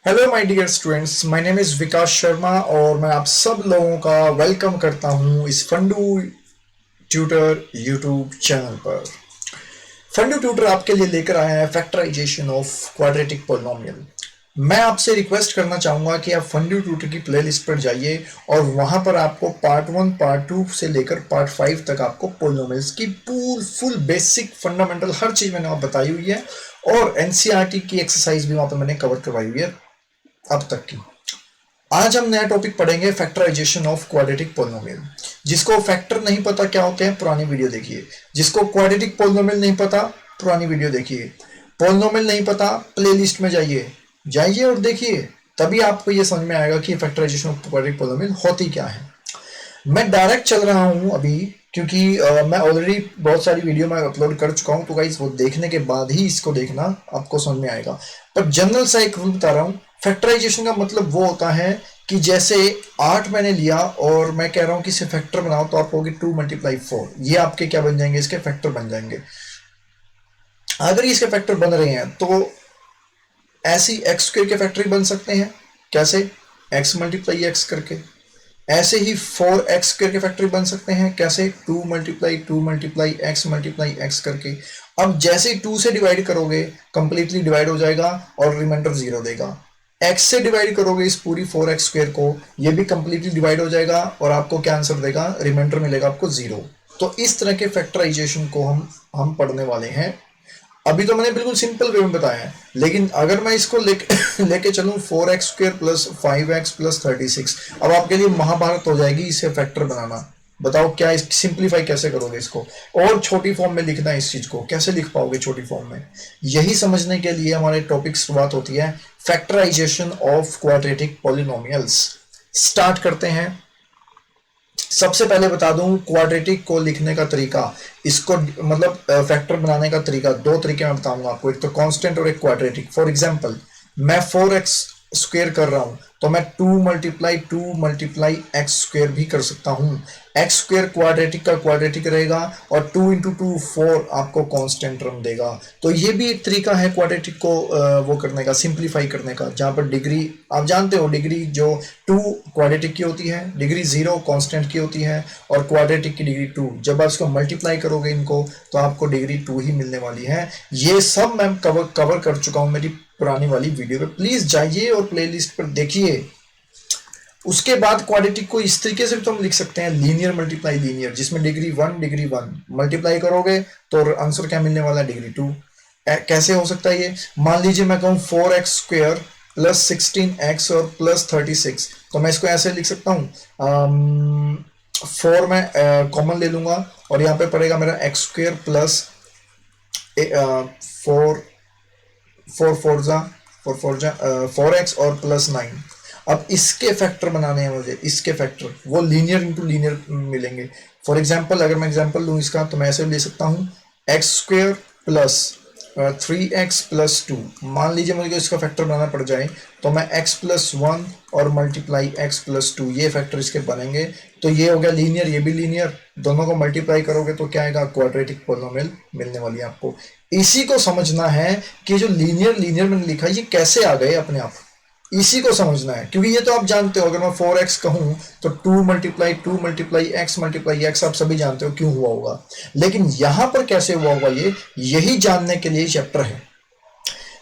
Hello my dear students, my name is Vikas Sharma और मैं आप सब लोगों का वेलकम करता हूं इस फंडू ट्यूटर यूट्यूब चैनल पर। फंडू ट्यूटर आपके लिए लेकर आया है फैक्टराइजेशन ऑफ क्वाड्रेटिक पॉलिनोमियल। मैं आपसे रिक्वेस्ट करना चाहूंगा कि आप फंडू ट्यूटर की प्लेलिस्ट पर जाइए और वहां पर आपको पार्ट 1 पार्ट 2 से लेकर पार्ट 5 तक आपको पॉलिनोमियल्स की फुल बेसिक फंडामेंटल हर चीज मैंने आप बताई हुई है और एनसीईआरटी की एक्सरसाइज भी वहां पर मैंने कवर करवाई हुई है अब तक की। आज हम नया टॉपिक पढ़ेंगे फैक्टराइजेशन ऑफ क्वाड्रेटिक पॉलिनोमियल। जिसको फैक्टर नहीं पता क्या होते हैं पुरानी वीडियो देखिए, जिसको क्वाड्रेटिक पॉलिनोमियल नहीं पता पुरानी वीडियो देखिए, पॉलिनोमियल नहीं पता प्लेलिस्ट में जाइए जाइए और देखिए, तभी आपको यह समझ में आएगा कि फैक्टराइजेशन ऑफ क्वाड्रेटिक पॉलिनोमियल होती क्या है। मैं डायरेक्ट चल रहा हूं अभी क्योंकि मैं ऑलरेडी बहुत सारी वीडियो में अपलोड कर चुका हूं, तो गाइस वो देखने के बाद ही इसको देखना, आपको समझ में आएगा। पर जनरल सा एक रूल बता रहा हूं। फैक्टराइजेशन का मतलब वो होता है कि जैसे 8 मैंने लिया और मैं कह रहा हूं कि इसे फैक्टर बनाओ, तो आप कहोगे 2 × 4, ये आपके क्या बन जाएंगे, इसके फैक्टर बन जाएंगे। अगर इसके फैक्टर बन रहे हैं तो ऐसी x² के फैक्टर बन सकते हैं। कैसे? x × x करके। ऐसे ही 4x² के फैक्टर बन सकते हैं। कैसे? 2 × 2 × x × x करके। अब जैसे ही 2 से डिवाइड करोगे कंप्लीटली डिवाइड हो जाएगा और रिमाइंडर 0 देगा। x से डिवाइड करोगे इस पूरी 4x² को, ये भी कंप्लीटली डिवाइड हो जाएगा और आपको क्या आंसर देगा, रिमाइंडर मिलेगा आपको 0। तो इस तरह के फैक्टराइजेशन को हम पढ़ने वाले हैं। अभी तो मैंने बिल्कुल सिंपल वे में बताया है, लेकिन अगर मैं इसको लेके चलूं 4x² + 5x + 36, अब आपके लिए महाभारत हो जाएगी इसे फैक्टर बनाना। बताओ क्या सिंप्लीफाई कैसे करोगे इसको, और छोटी फॉर्म में लिखना है इस चीज को, कैसे लिख पाओगे छोटी फॉर्म में। यही समझने के लिए हमारे टॉपिक शुरुआत होती है, factorization of quadratic polynomials. Start करते हैं। सबसे पहले बता दूं क्वाड्रेटिक को लिखने का तरीका, इसको मतलब फैक्टर बनाने का तरीका, दो तरीके मैं बताऊंगा आपको, एक तो कांस्टेंट और एक क्वाड्रेटिक। फॉर एग्जांपल मैं 4x² कर रहा हूं तो मैं 2 × 2 × x² भी कर सकता हूं। x² क्वाड्रेटिक का क्वाड्रेटिक रहेगा और 2 × 2 4 आपको कांस्टेंट टर्म देगा। तो ये भी एक तरीका है क्वाड्रेटिक को वो करने का, सिंप्लीफाई करने का, जहां पर डिग्री आप जानते हो, डिग्री जो 2 क्वाड्रेटिक की होती है, डिग्री 0 कांस्टेंट की होती है और क्वाड्रेटिक की डिग्री 2। जब आप इसको मल्टीप्लाई करोगे इनको तो आपको डिग्री 2 ही मिलने वाली है। ये सब मैं कवर कर चुका हूं मेरी पुरानी वाली वीडियो पे, प्लीज जाइए और प्लेलिस्ट पर देखिए। उसके बाद क्वाड्रेटिक को इस तरीके से भी तो हम लिख सकते हैं, लीनियर मल्टीप्लाई लीनियर, जिसमें डिग्री 1 मल्टीप्लाई करोगे तो आंसर क्या मिलने वाला है, डिग्री 2। कैसे हो सकता है ये? मान लीजिए मैं कहूं 4x² + 16x और +36, तो मैं इसको ऐसे लिख सकता हूं, 4 में कॉमन ले लूंगा और यहाँ पे पड़ेगा मेरा x² + 4 4x और +9। अब इसके फैक्टर बनाने हैं मुझे, इसके फैक्टर वो लीनियर इंटू लीनियर मिलेंगे। फॉर एग्जांपल अगर मैं एग्जांपल लूँ इसका, तो मैं ऐसे ले सकता हूँ x² + 3x + 2। मान लीजिए मुझे इसका फैक्टर बनाना पड़ जाए तो मैं x + 1 और मल्टीप्लाई x + 2, ये फैक्टर इसके बनेंगे। तो ये हो गया लीनियर, ये भी लीनियर, दोनों को मल्टीप्लाई करोगे तो क्या आएगा, क्वाड्रेटिक पॉलिनोमियल मिलने वाली है आपको। इसी को समझना है कि जो लीनियर लीनियर मैंने लिखा ये कैसे आ गए अपने आप, इसी को समझना है। क्योंकि ये तो आप जानते हो, अगर मैं 4x कहूं तो 2 × 2 × x × x आप सभी जानते हो क्यों हुआ होगा, लेकिन यहां पर कैसे हुआ होगा ये, यही जानने के लिए चैप्टर है।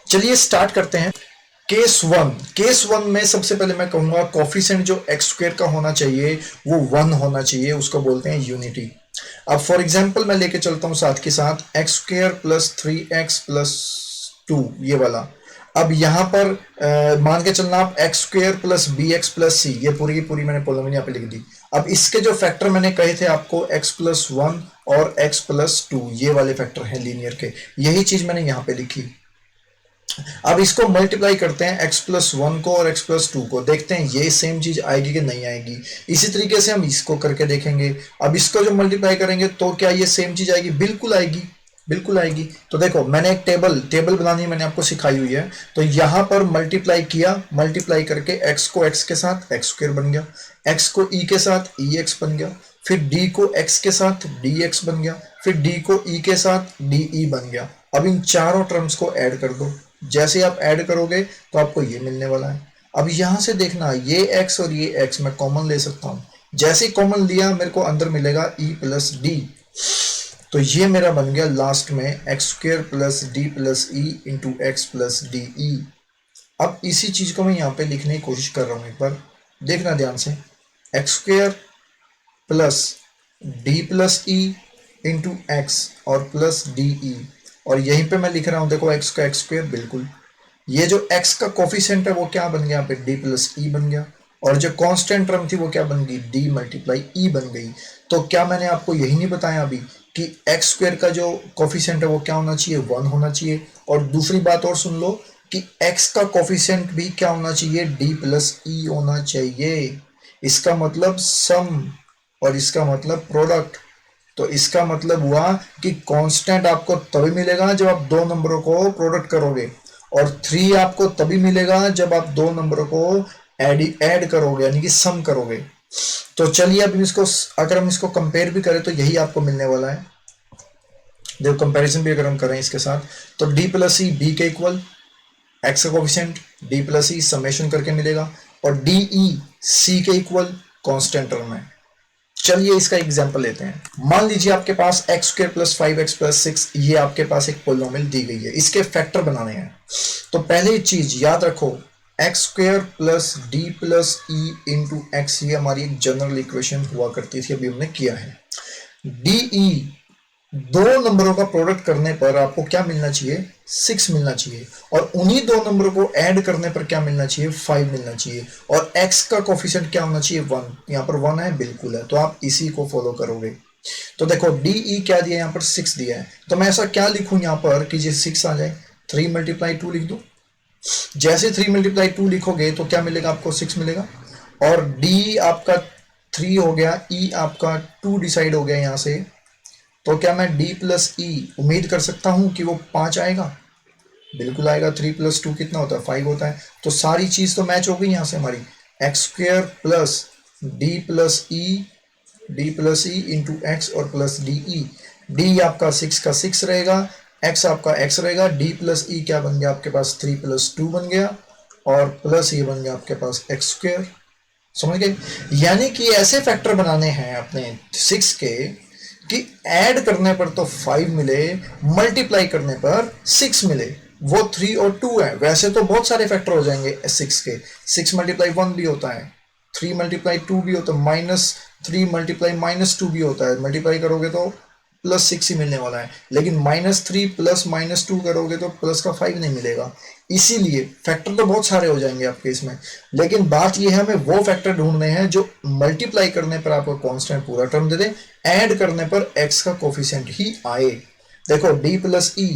चलिए स्टार्ट करते हैं। केस 1 में सबसे पहले मैं कहूंगा कोफिशिएंट जो x² का होना चाहिए वो 1 होना चाहिए, उसको बोलते हैं यूनिटी। अब फॉर एग्जांपल मैं लेके चलता हूं साथ के साथ x² + 3x + 2, ये वाला। अब यहां पर मान के चलना आप x² + bx + c, ये पूरी की पूरी मैंने पॉलिनोमियल यहां पे लिख दी। अब इसके जो फैक्टर मैंने कहे थे आपको, x + 1 और x + 2, ये वाले फैक्टर हैं लीनियर के, यही चीज मैंने यहां पे लिखी। अब इसको मल्टीप्लाई करते हैं x + 1 को और x + 2 को, देखते हैं ये सेम चीज आएगी कि नहीं आएगी। इसी तरीके से हम इसको करके देखेंगे। अब इसको जो मल्टीप्लाई करेंगे तो क्या ये सेम चीज आएगी, बिल्कुल आएगी, बिल्कुल आएगी। तो देखो मैंने एक टेबल बनानी मैंने आपको सिखाई हुई है, तो यहां पर मल्टीप्लाई किया, मल्टीप्लाई करके x को x के साथ x² बन गया, x को e के साथ ex बन गया, फिर d को x के साथ dx बन गया, फिर d को e के साथ de बन गया। अब इन चारों टर्म्स को ऐड कर दो, जैसे आप ऐड करोगे तो आपको ये मिलने वाला है। अब यहां से देखना, ये x और ये x मैं कॉमन ले सकता हूं। जैसे ही कॉमन लिया मेरे को अंदर मिलेगा e प्लस डी, तो ये मेरा बन गया लास्ट में x square plus d plus e into x plus D E. अब इसी चीज को मैं यहाँ पे लिखने की कोशिश कर रहा हूं, एक बार देखना ध्यान से, x square plus d plus e into x और प्लस डी ई, और यहीं पे मैं लिख रहा हूं देखो एक्स का एक्स स्क्र, बिल्कुल ये जो x का कोफिशिएंट है वो क्या बन गया यहाँ पे d प्लस ई बन गया, और जो कांस्टेंट टर्म थी वो क्या बन गई d मल्टीप्लाई ई बन गई। तो क्या मैंने आपको यही नहीं बताया अभी कि x स्क्वायर का जो कोफिशिएंट है वो क्या होना चाहिए, 1 होना चाहिए। और दूसरी बात और सुन लो कि x का कोफिशिएंट भी क्या होना चाहिए, d प्लस ई होना चाहिए। इसका मतलब सम और इसका मतलब प्रोडक्ट। तो इसका मतलब हुआ कि कांस्टेंट आपको तभी मिलेगा जब आप दो नंबरों को प्रोडक्ट करोगे, और 3 आपको तभी मिलेगा जब आप दो नंबरों को ऐड करोगे, यानी कि सम करोगे। तो चलिए अब इसको, अगर हम इसको कंपेयर भी करें तो यही आपको मिलने वाला है। जब कंपैरिजन भी अगर हम करें इसके साथ, तो d प्लस ई बी के इक्वल, एक्स का कोफिशिएंट d प्लस ई समेशन करके मिलेगा, और डी ई सी के इक्वल कांस्टेंट टर्म है। चलिए इसका एग्जांपल लेते हैं। मान लीजिए आपके पास x square plus 5x plus 6, ये आपके पास एक पोलिनोमियल दी गई है, इसके फैक्टर बनाने हैं। तो पहली चीज याद रखो, x square plus d plus e into x, ये हमारी एक जनरल इक्वेशन हुआ करती थी, अभी हमने किया है। डी ई दो नंबरों का प्रोडक्ट करने पर आपको क्या मिलना चाहिए, 6 मिलना चाहिए, और उन्हीं दो नंबरों को ऐड करने पर क्या मिलना चाहिए, 5 मिलना चाहिए। और x का कोफिशिएंट क्या होना चाहिए, 1, यहाँ पर 1 है, बिल्कुल है, तो आप इसी को फॉलो करोगे। तो देखो डी ई क्या दिया है, यहाँ पर 6 दिया है, तो मैं ऐसा क्या लिखूं यहाँ पर कि ये 6 आ जाए, 3 मल्टीप्लाई 2 लिख दो। जैसे 3 मल्टीप्लाई 2 लिखोगे तो क्या मिलेगा आपको, 6 मिलेगा, और डी आपका 3 हो गया, ई आपका 2 डिसाइड हो गया यहाँ से। तो क्या मैं d प्लस ई उम्मीद कर सकता हूं कि वो 5 आएगा, बिल्कुल आएगा। 3 प्लस 2 कितना होता है, 5 होता है। तो सारी चीज तो मैच हो गई यहां से हमारी, x square plus d plus e into x और प्लस डी ई। डी आपका 6 का 6 रहेगा, एक्स आपका एक्स रहेगा, डी प्लस ई क्या बन गया आपके पास, 3 प्लस 2 बन गया, और प्लस ये बन गया आपके पास एक्स स्क्र। समझ गए, यानी कि ऐसे फैक्टर बनाने हैं अपने 6 के कि ऐड करने पर तो 5 मिले, मल्टीप्लाई करने पर 6 मिले, वो 3 और 2 है। वैसे तो बहुत सारे फैक्टर हो जाएंगे 6 के, 6 मल्टीप्लाई 1 भी होता है, 3 मल्टीप्लाई 2 भी होता है, -3 मल्टीप्लाई -2 भी होता है। मल्टीप्लाई करोगे तो +6 ही मिलने वाला है, लेकिन -3 प्लस -2 करोगे तो प्लस का 5 नहीं मिलेगा। इसीलिए फैक्टर तो बहुत सारे हो जाएंगे आपके इसमें, लेकिन बात यह है हमें वो फैक्टर ढूंढने हैं जो मल्टीप्लाई करने पर आपको कांस्टेंट पूरा टर्म दे दे, ऐड करने पर x का कोफिशिएंट ही आए। देखो d प्लस ई,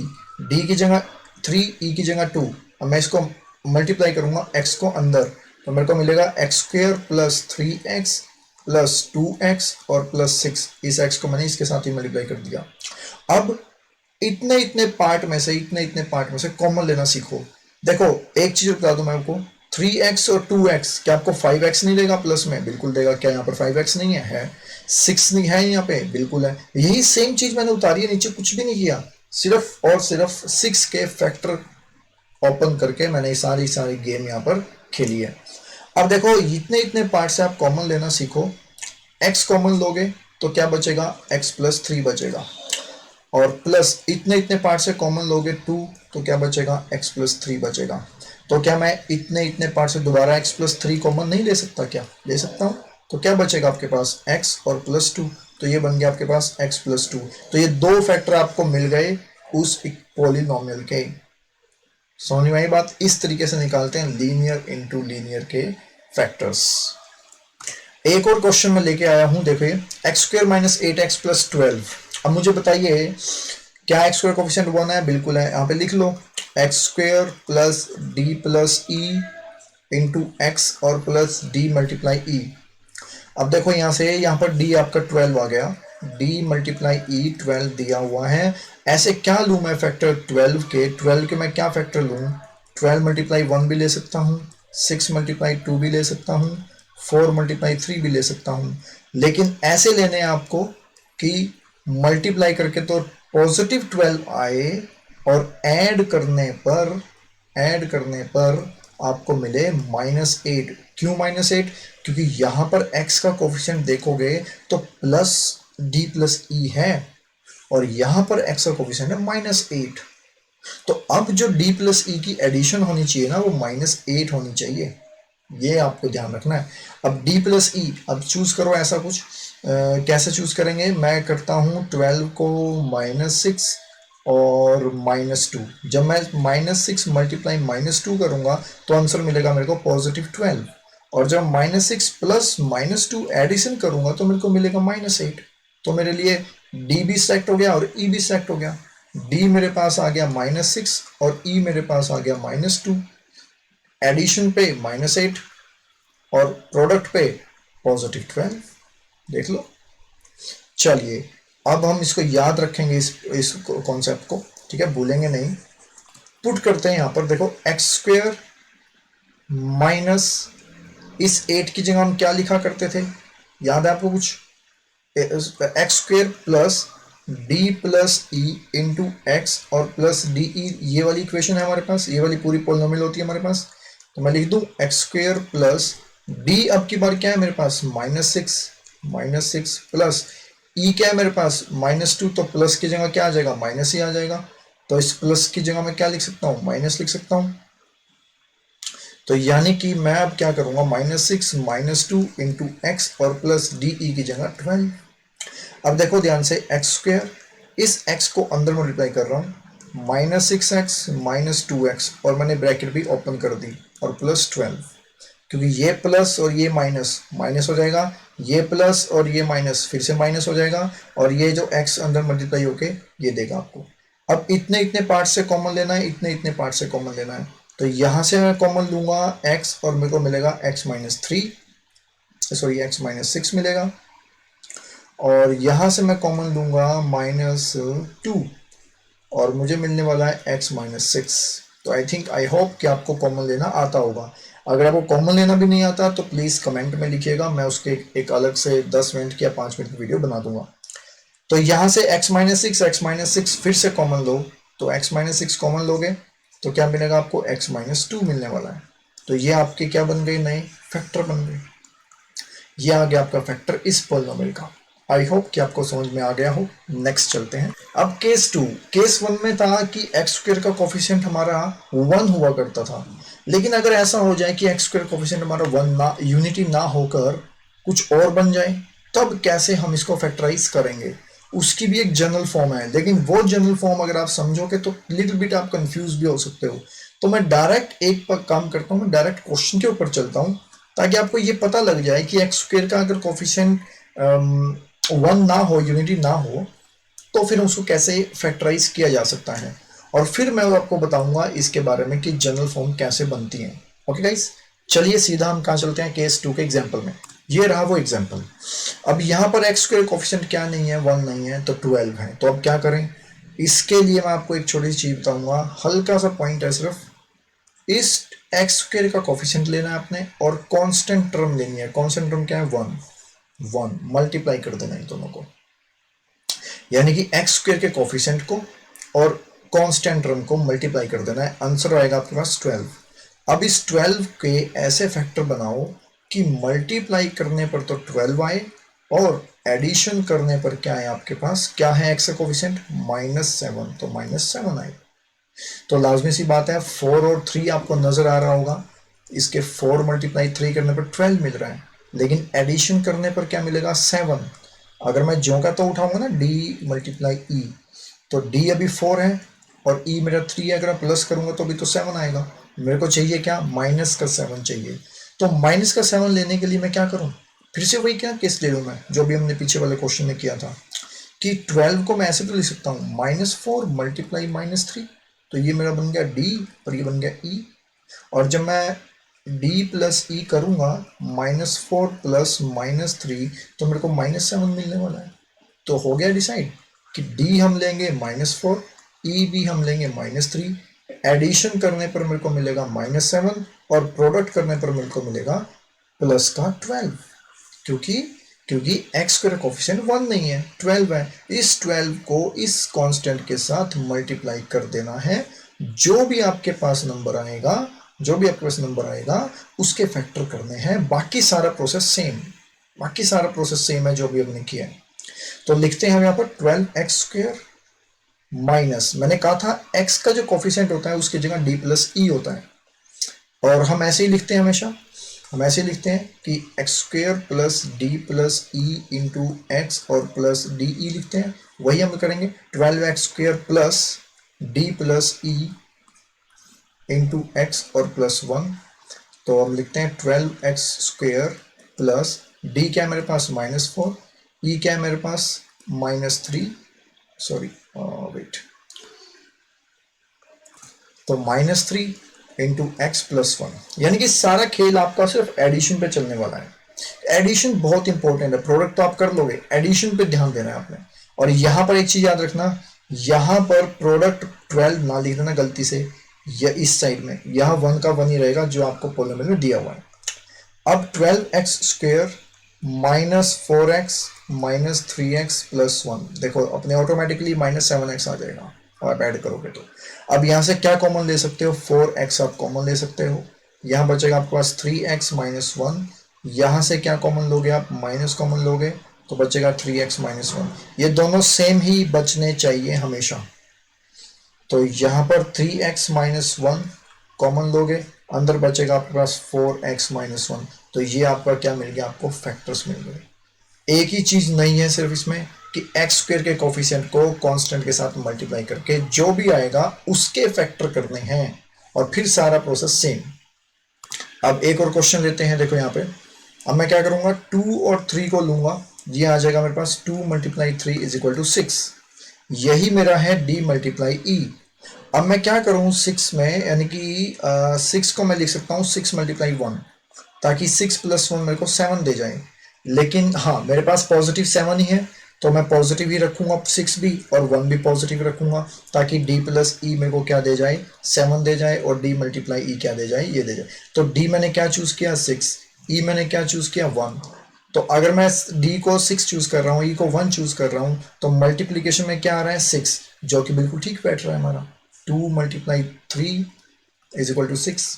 डी की जगह 3, ई की जगह 2, अब मैं इसको मल्टीप्लाई करूंगा x को अंदर, तो मेरे को मिलेगा x square plus 3x plus 2x और प्लस 6, इस x को मैंने इसके साथ ही मल्टीप्लाई कर दिया। अब इतने इतने पार्ट में से कॉमन लेना सीखो। देखो एक चीज बता दूं मैं आपको, 3x और 2x, क्या आपको 5x नहीं देगा प्लस में, बिल्कुल देगा। क्या यहाँ पर 5x नहीं है 6 नहीं है यहाँ पे, बिल्कुल है। यही सेम चीज मैंने उतारी है नीचे, कुछ भी नहीं किया, सिर्फ और सिर्फ 6 के फैक्टर ओपन करके मैंने सारी गेम यहाँ पर खेली है। अब देखो इतने इतने पार्ट से आप कॉमन लेना सीखो, x कॉमन लोगे तो क्या बचेगा, x प्लस 3 बचेगा, और प्लस इतने इतने पार्ट से कॉमन लोगे 2 तो क्या बचेगा, x प्लस 3 बचेगा। तो क्या मैं इतने इतने पार्ट से दोबारा x प्लस 3 कॉमन नहीं ले सकता, क्या ले सकता हूँ। तो क्या बचेगा आपके पास, x और प्लस 2, तो ये बन गया आपके पास x प्लस 2। तो ये दो फैक्टर आपको मिल गए उस पॉलिनोमियल के। समझ में आई बात, इस तरीके से निकालते हैं लीनियर इनटू लीनियर के फैक्टर्स। एक और क्वेश्चन में लेके आया हूं, देखिए x square minus 8x plus 12। अब मुझे बताइए क्या एक्स स्क्र कोफिशिएंट 1 है, बिल्कुल है, यहाँ पे लिख लो x square plus d plus e into x और प्लस डी मल्टीप्लाई ई। अब देखो यहाँ से यहाँ पर d आपका 12 आ गया, d मल्टीप्लाई ई 12 दिया हुआ है। ऐसे क्या लूँ मैं फैक्टर 12 के मैं क्या फैक्टर लूँ, 12 मल्टीप्लाई 1 भी ले सकता हूँ, 6 मल्टीप्लाई 2 भी ले सकता हूँ, 4 मल्टीप्लाई 3 भी ले सकता हूँ। लेकिन ऐसे लेने हैं आपको कि मल्टीप्लाई करके तो पॉजिटिव 12 आए और ऐड करने पर ऐड करने पर आपको मिले -8। क्यों -8? क्योंकि यहां पर x का कोफिशिएंट देखोगे तो प्लस डी प्लस ई है और यहां पर x का कोफिशिएंट है -8। तो अब जो d प्लस ई की एडिशन होनी चाहिए ना वो -8 होनी चाहिए, ये आपको ध्यान रखना है। अब d प्लस ई अब चूज करो ऐसा कुछ। कैसे चूज करेंगे? मैं करता हूं 12 को -6 और -2। जब मैं -6 मल्टीप्लाई -2 करूंगा तो आंसर मिलेगा मेरे को +12। और जब -6 प्लस -2 एडिशन करूंगा तो मेरे को मिलेगा -8। तो मेरे लिए d भी सेलेक्ट हो गया और e भी सेलेक्ट हो गया। d मेरे पास आ गया -6 और e मेरे पास आ गया -2। एडिशन पे -8 और प्रोडक्ट पे +12। देख लो। चलिए अब हम इसको याद रखेंगे, इस कॉन्सेप्ट को, ठीक है, भूलेंगे नहीं। पुट करते हैं यहां पर, देखो x² माइनस इस 8 की जगह हम क्या लिखा करते थे, याद है आपको कुछ? x² plus d plus e into x और प्लस डी ई, ये वाली इक्वेशन है हमारे पास, ये वाली पूरी पॉलिनोमियल होती है हमारे पास। तो मैं लिख दूं x² प्लस डी, अब की बार क्या है मेरे पास -6 प्लस ई क्या है मेरे पास -2, तो प्लस की जगह क्या आ जाएगा, माइनस ही आ जाएगा। तो इस प्लस की जगह मैं क्या लिख सकता हूं, माइनस लिख सकता हूं। तो यानी कि मैं अब क्या करूंगा, -6 -2 इंटू एक्स और प्लस डी ई की जगह 12। अब देखो ध्यान से, x², इस x को अंदर मल्टीप्लाई कर रहा हूं, -6x -2x और मैंने ब्रैकेट भी ओपन कर दी और +12, क्योंकि ये प्लस और ये माइनस माइनस हो जाएगा, ये प्लस और ये माइनस फिर से माइनस हो जाएगा और ये जो x अंदर मल्टीप्लाई होके ये देगा आपको। अब इतने इतने पार्ट से कॉमन लेना है, इतने इतने पार्ट से कॉमन लेना है। तो यहां से मैं कॉमन लूंगा x और मेरे को मिलेगा x-3, सॉरी x-6 मिलेगा। और यहां से मैं कॉमन लूंगा -2 और मुझे मिलने वाला है x-6। तो आई थिंक, आई होप कि आपको कॉमन लेना आता होगा। अगर आपको कॉमन लेना भी नहीं आता तो प्लीज कमेंट में लिखिएगा, मैं उसके एक अलग से 10 मिनट या 5 मिनट की वीडियो बना दूंगा। तो यहां से x-6 फिर से कॉमन लो, तो x-6 कॉमन लोगे तो क्या मिलेगा आपको, x-2 मिलने वाला है। तो ये आपके क्या बन गए, नए फैक्टर बन गए। ये आ गया आपका फैक्टर इस पॉलिनोमियल का। आई होप कि आपको समझ में आ गया हो। नेक्स्ट चलते हैं। अब केस 2। केस 1 में था कि x² का कोफिशिएंट हमारा 1 हुआ करता था, लेकिन अगर ऐसा हो जाए कि x² कोफिशिएंट हमारा 1 ना, यूनिटी ना होकर कुछ और बन जाए, तब कैसे हम इसको फैक्टराइज करेंगे, उसकी भी एक जनरल फॉर्म है। लेकिन वो जनरल फॉर्म अगर आप समझोगे तो लिटिल बिट आप कंफ्यूज भी हो सकते हो। तो मैं डायरेक्ट एक पर काम करता हूँ, मैं डायरेक्ट क्वेश्चन के ऊपर चलता हूँ ताकि आपको ये पता लग जाए कि x² का अगर कोफिशिएंट 1 ना हो, यूनिटी ना हो, तो फिर उसको कैसे फैक्टराइज किया जा सकता है। और फिर मैं आपको बताऊंगा इसके बारे में कि जनरल फॉर्म कैसे बनती है। ओके गाइस, चलिए सीधा हम कहाँ चलते हैं, केस 2 के एग्जांपल में। ये रहा वो एग्जांपल। अब यहाँ पर x² कोफिशिएंट क्या नहीं है, 1 नहीं है, तो 12 है। तो अब क्या करें, इसके लिए मैं आपको एक छोटी सी चीज बताऊंगा, हल्का सा पॉइंट है सिर्फ। इस x² का कोफिशिएंट लेना है आपने और कांस्टेंट टर्म लेनी है। कांस्टेंट टर्म क्या है, 1 मल्टीप्लाई कर देना है दोनों को, यानी कि x² के कोफिशिएंट को और कांस्टेंट टर्म को मल्टीप्लाई कर देना है। आंसर आएगा आपके पास 12। अब इस 12 के ऐसे फैक्टर बनाओ कि मल्टीप्लाई करने पर तो 12 आए और एडिशन करने पर क्या है आपके पास, क्या है x का कोफिशिएंट, -7, तो -7 आए। तो लाजमी सी बात है, 4 और 3 आपको नजर आ रहा होगा, इसके 4 मल्टीप्लाई 3 करने पर 12 मिल रहा है, लेकिन एडिशन करने पर क्या मिलेगा, 7। अगर मैं ज्यों का तो उठाऊंगा ना, d मल्टीप्लाई ई, तो d अभी 4 है और e मेरा 3 है, अगर मैं प्लस करूंगा तो अभी तो 7 आएगा। मेरे को चाहिए क्या, -7 चाहिए। तो -7 लेने के लिए मैं क्या करूं, फिर से वही क्या केस ले लूं मैं, जो भी हमने पीछे वाले क्वेश्चन में किया था कि 12 को मैं ऐसे तो लिख सकता हूँ, -4 मल्टीप्लाई -3, तो ये मेरा बन गया d और ये बन गया e। और जब मैं d प्लस ई करूंगा, -4 प्लस -3, तो मेरे को -7 मिलने वाला है। तो हो गया डिसाइड कि d हम लेंगे -4, e भी हम लेंगे -3। एडिशन करने पर मेरे को मिलेगा -7 और प्रोडक्ट करने पर मेरे को मिलेगा प्लस का 12, क्योंकि क्योंकि x² कोफिशिएंट 1 नहीं है, 12 है। इस 12 को इस कांस्टेंट के साथ मल्टीप्लाई कर देना है जो भी आपके पास नंबर आएगा, जो भी आपके पास नंबर आएगा उसके फैक्टर करने हैं। बाकी सारा प्रोसेस सेम, बाकी सारा प्रोसेस सेम है जो भी हमने किया है। तो लिखते हैं हम यहाँ पर 12x² माइनस, मैंने कहा था x का जो कोफिशिएंट होता है उसकी जगह d प्लस ई होता है, और हम ऐसे ही लिखते हैं हमेशा, हम ऐसे ही लिखते हैं कि x² plus d plus e into x और प्लस डी ई लिखते हैं। वही हम करेंगे 12x² plus d plus e into x और प्लस 1। तो हम लिखते हैं 12x² प्लस डी क्या है मेरे पास -4, ई क्या है मेरे पास -3, सॉरी वेट, तो -3 इंटू एक्स प्लस 1। यानी कि सारा खेल आपका सिर्फ एडिशन पे चलने वाला है। एडिशन बहुत इंपॉर्टेंट है, प्रोडक्ट तो आप कर लोगे, एडिशन पे ध्यान देना है आपने। और यहां पर एक चीज याद रखना, यहां पर प्रोडक्ट 12 ना लिख देना गलती से, या इस साइड में यहां 1 का 1 ही रहेगा जो आपको पॉलिनोमियल में दिया हुआ है। अब 12x² minus 4x minus 3x plus 1, देखो अपने ऑटोमेटिकली -7x आ जाएगा और आप ऐड करोगे तो। अब यहां से क्या कॉमन ले सकते हो, 4x आप कॉमन ले सकते हो, यहां बचेगा आपके पास 3x माइनस 1, यहां से क्या कॉमन लोगे आप, माइनस कॉमन लोगे तो बचेगा 3x माइनस 1। ये दोनों सेम ही बचने चाहिए हमेशा। तो यहां पर 3x माइनस 1 कॉमन लोगे, अंदर बचेगा आपके पास 4x माइनस 1। तो ये आपका क्या मिल गया, आपको फैक्टर्स मिल गए। एक ही चीज नहीं है सिर्फ इसमें कि x² के कोफिशिएंट को कांस्टेंट के साथ मल्टीप्लाई करके जो भी आएगा उसके फैक्टर करने हैं, और फिर सारा प्रोसेस सेम। अब एक और क्वेश्चन लेते हैं, देखो यहाँ पे। अब मैं क्या करूंगा, 2 और 3 को लूंगा, ये आ जाएगा मेरे पास 2 मल्टीप्लाई 3 इज इक्वल टू 6। यही मेरा है d मल्टीप्लाई ई। अब मैं क्या करूं 6 में, यानी कि 6 को मैं लिख सकता हूं 6 मल्टीप्लाई 1, ताकि 6 प्लस 1 मेरे को 7 दे जाए। लेकिन हाँ, मेरे पास पॉजिटिव 7 ही है, तो मैं पॉजिटिव ही रखूंगा 6 भी, और 1 भी पॉजिटिव रखूंगा, ताकि d प्लस ई मेरे को क्या दे जाए, 7 दे जाए, और d मल्टीप्लाई ई क्या दे जाए, ये दे जाए। तो d मैंने क्या चूज किया 6, e मैंने क्या चूज किया 1। तो अगर मैं d को 6 चूज कर रहा हूँ, e को 1 चूज कर रहा हूँ, तो मल्टीप्लीकेशन में क्या आ रहा है 6, जो कि बिल्कुल ठीक बैठ रहा है हमारा। 2 मल्टीप्लाई 3 इज इक्वल टू 6।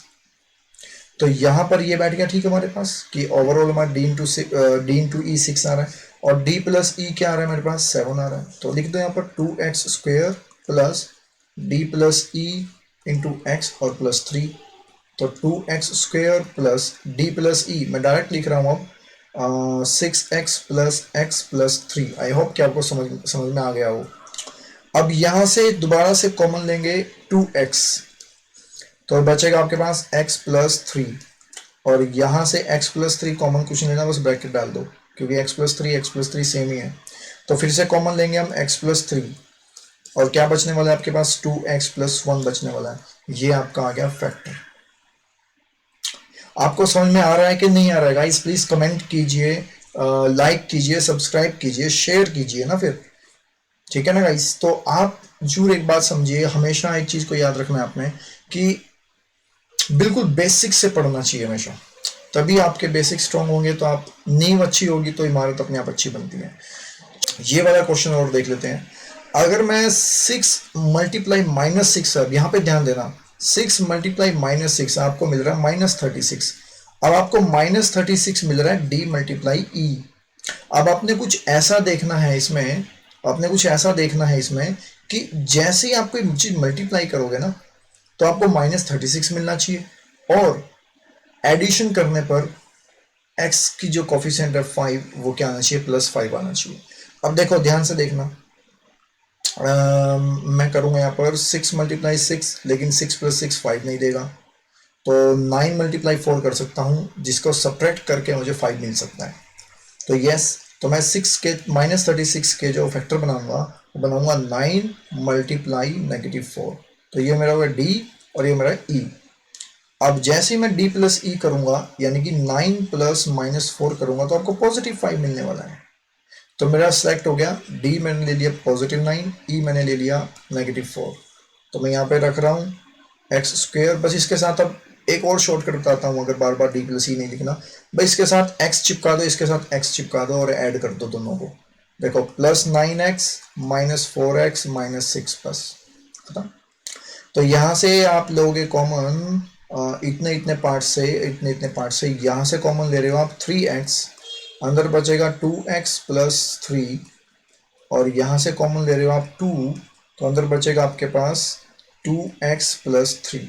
तो यहां पर ये बैठ गया ठीक है हमारे पास, कि ओवरऑल हमारा d इंटू ई 6 आ रहा है, और d प्लस ई क्या आ रहा है मेरे पास 7 आ रहा है। तो लिख दो यहाँ पर 2x² plus d plus e into x और प्लस 3। तो 2x² प्लस d प्लस ई मैं डायरेक्ट लिख रहा हूँ अब 6x plus x plus 3। I hope कि आपको समझ में आ गया हो। अब यहां से दोबारा से कॉमन लेंगे 2x, तो बचेगा आपके पास x प्लस 3, और यहां से x प्लस 3 कॉमन कुछ नहीं लेना, बस ब्रैकेट डाल दो, क्योंकि x प्लस 3 सेम ही है। तो फिर से कॉमन लेंगे हम x प्लस 3, और क्या बचने वाला है आपके पास 2x प्लस 1 बचने वाला है। ये आपका आ गया फैक्टर। आपको समझ में आ रहा है कि नहीं आ रहा है गाइस, प्लीज कमेंट कीजिए, लाइक कीजिए, सब्सक्राइब कीजिए, शेयर कीजिए ना फिर, ठीक है ना गाइस। तो आप जरूर एक बात समझिए, हमेशा एक चीज को याद रखना है आपने, कि बिल्कुल बेसिक से पढ़ना चाहिए हमेशा, तभी आपके बेसिक स्ट्रांग होंगे, तो आप नींव अच्छी होगी तो इमारत अपने आप अच्छी बनती है। ये वाला क्वेश्चन और देख लेते हैं। अगर मैं 6 मल्टीप्लाई -6, अब यहाँ पे ध्यान देना, 6 मल्टीप्लाई -6 आपको मिल रहा है -36। अब आपको -36 मिल रहा है d मल्टीप्लाई ई। अब आपने कुछ ऐसा देखना है इसमें, आपने कुछ ऐसा देखना है इसमें कि जैसे ही आप कोई चीज मल्टीप्लाई करोगे ना, तो आपको -36 मिलना चाहिए, और एडिशन करने पर x की जो कोफिशिएंट है 5, वो क्या आना चाहिए, +5 आना चाहिए। अब देखो ध्यान से देखना, मैं करूंगा यहाँ पर 6 मल्टीप्लाई 6, लेकिन 6 प्लस 6 5 नहीं देगा, तो 9 मल्टीप्लाई 4 कर सकता हूँ, जिसको सब्ट्रैक्ट करके मुझे 5 मिल सकता है। तो यस, तो मैं 6 के -36 के जो फैक्टर बनाऊंगा, वो बनाऊंगा 9 मल्टीप्लाई -4। तो ये मेरा होगा d, और ये मेरा e। अब जैसे ही मैं d प्लस ई करूंगा, यानी कि 9 प्लस -4 करूंगा, तो आपको +5 मिलने वाला है। तो मेरा सेलेक्ट हो गया, d मैंने ले लिया +9, e मैंने ले लिया -4। तो मैं यहाँ पे रख रहा हूँ x²। बस इसके साथ अब एक और शॉर्टकट बताता हूँ, अगर बार बार d प्लस ई नहीं लिखना, बस इसके साथ x चिपका दो, इसके साथ x चिपका दो, और ऐड कर दो दोनों को। देखो +9x -4x -6 प्लस, खत्म। तो यहाँ से आप लोगे कॉमन, इतने इतने पार्ट से यहाँ से कॉमन ले रहे हो आप 3x, अंदर बचेगा 2x प्लस 3, और यहाँ से कॉमन ले रहे हो आप 2, तो अंदर बचेगा आपके पास 2x प्लस 3।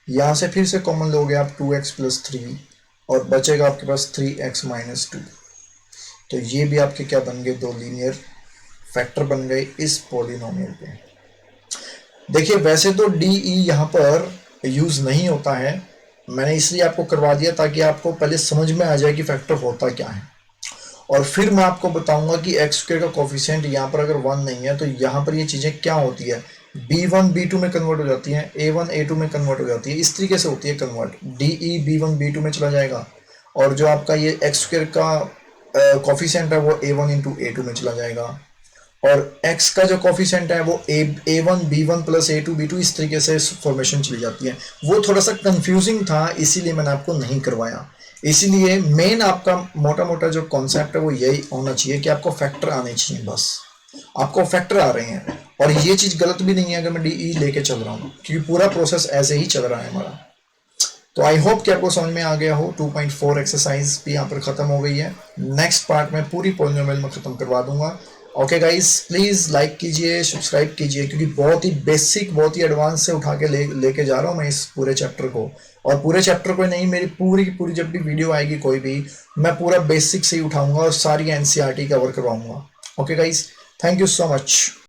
यहाँ से फिर से कॉमन लोगे आप 2x प्लस 3, और बचेगा आपके पास 3x माइनस 2। तो ये भी आपके क्या बन गए, दो लीनियर फैक्टर बन गए इस पॉलिनोमियल पे। देखिए वैसे तो डी ई यहाँ पर यूज नहीं होता है, मैंने इसलिए आपको करवा दिया ताकि आपको पहले समझ में आ जाए कि फैक्टर होता क्या है, और फिर मैं आपको बताऊंगा कि एक्स स्क्वायर का कोफिशिएंट यहाँ पर अगर 1 नहीं है तो यहाँ पर ये चीजें क्या होती है, b1 b2 में कन्वर्ट हो जाती है, a1 a2 में कन्वर्ट हो जाती है, इस तरीके से होती है convert. D E b1 b2 में चला जाएगा, और जो आपका ये एक्स स्क्वायर का कोफिशिएंट है वो a1 इंटू a2 में चला जाएगा, और x का जो कोफिशिएंट है वो a1 b1 plus a2 b2 इस तरीके से फॉर्मेशन चली जाती है। वो थोड़ा सा कंफ्यूजिंग था, इसीलिए मैंने आपको नहीं करवाया। इसीलिए मेन आपका मोटा मोटा जो कॉन्सेप्ट है वो यही होना चाहिए कि आपको फैक्टर आने चाहिए, बस आपको फैक्टर आ रहे हैं। और ये चीज गलत भी नहीं है अगर मैं डी ई लेके चल रहा हूँ, क्योंकि पूरा प्रोसेस ऐसे ही चल रहा है हमारा। तो आई होप कि आपको समझ में आ गया हो। 2.4 एक्सरसाइज भी यहाँ पर खत्म हो गई है, नेक्स्ट पार्ट में पूरी पॉलिनोमियल में खत्म करवा दूंगा। ओके गाइस, प्लीज लाइक कीजिए, सब्सक्राइब कीजिए, क्योंकि बहुत ही बेसिक बहुत ही एडवांस से उठा के लेके जा रहा हूँ मैं इस पूरे चैप्टर को। और पूरे चैप्टर को नहीं, मेरी पूरी की पूरी जब भी वीडियो आएगी कोई भी, मैं पूरा बेसिक से ही उठाऊंगा और सारी एनसीईआरटी कवर करवाऊंगा। Okay guys, thank you so much.